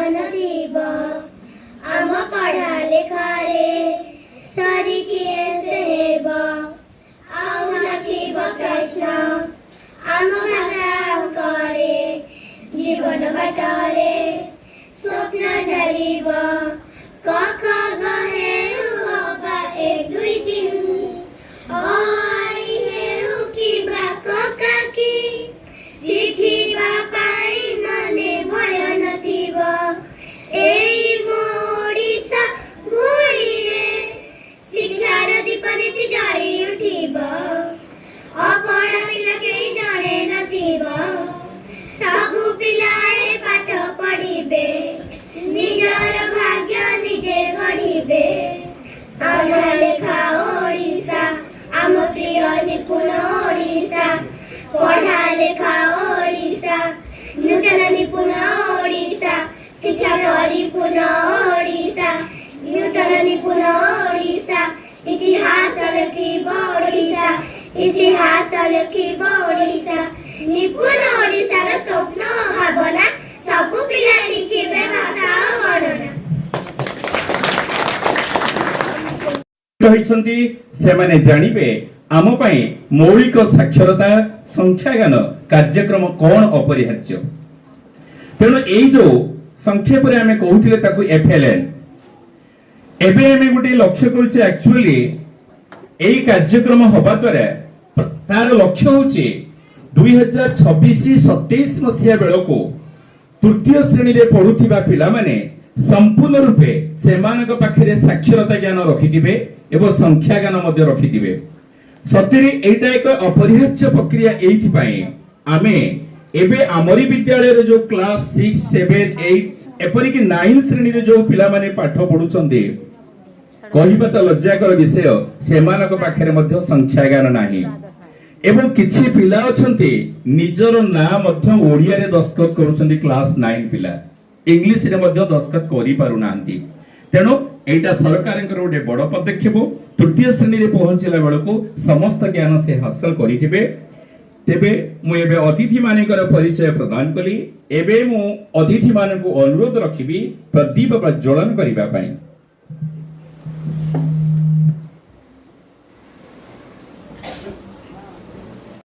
मन थीब आम पढ़ा लेखारे सारी किए से हेब आउ नथिब प्रश्न आम भाषा करे जीवन बाटरे स्वप्न धरिब क ख ग हे बा 1 2 3 आई हेउ कि बा क काकी शिखिबा पाई मने भय नथिब एई मोडिसा भोई रे शिक्षार दीपनीति जଳି उठिब अपढ़ा पिला केही जणे नथिब सबु पिलाए पाठ पढ़िबे निजर भाग्य निजे गढ़िबे पढ़ा लेखा ओडिशा आम प्रिय निपुण ओडिशा पढ़ा लेखा ओडिशा नूतन निपुण ओडिशा शिक्षा परिपूर्ण ओडिशा नूतन निपुण ओडिशा इतिहास लिखिब ओडिशा इतिहास लिखिब ओडिशा निपुण ओडिशार स्वप्न भावना सबु पिला शिखिबे भाषा और गणना कहिसंती सेमाने जानिबे आम पई मौलिक साक्षरता संख्या ज्ञान कार्यक्रम कोन अपरिहार्य तेणु एई जो संक्षेप रे हमें कहउथिले ताकू एफएलएन एबे हमें गुटे लक्ष्य करूचे एक्चुअली एई कार्यक्रम होबा द्वारा तार लक्ष्य होची 2026-27 मसिया बेलको तृतीय श्रेणी रे पढुथिबा पिला माने संपूर्ण रूपे सेमानक पाखरे साक्षरता ज्ञान रखिथिबे एवं संख्या ज्ञान मध्य रखिथिबे सत्यरे एटा एक अपरिहार्य प्रक्रिया एथि पई आमे एबे आमरी विद्यालय रे जो क्लास 6 7 8 एपरि कि 9 श्रेणी रे जो पिला माने पाठ पढुचंदी कहिबा त लज्जाकर विषय सेमानक पाखरे मध्य संख्या ज्ञान नाही एवं किछि पिला अछंती निजर ना मध्य ओडिया रे दस्खत करूचंदी क्लास 9 पिला इंग्लिश रे मध्य दस्खत करि पारु नांती तेणु एटा सरकारनकर गोटे बड़ पदक्षेप तृतीय श्रेणी रे पहुंचला बेलको समस्त ज्ञान से हासिल करिथिबे तेबे मु एबे अतिथि मानकर परिचय प्रदान कली एबे मु अतिथि मानकु अनुरोध रखिबी प्रदीप प्रज्वलन करिबा पई।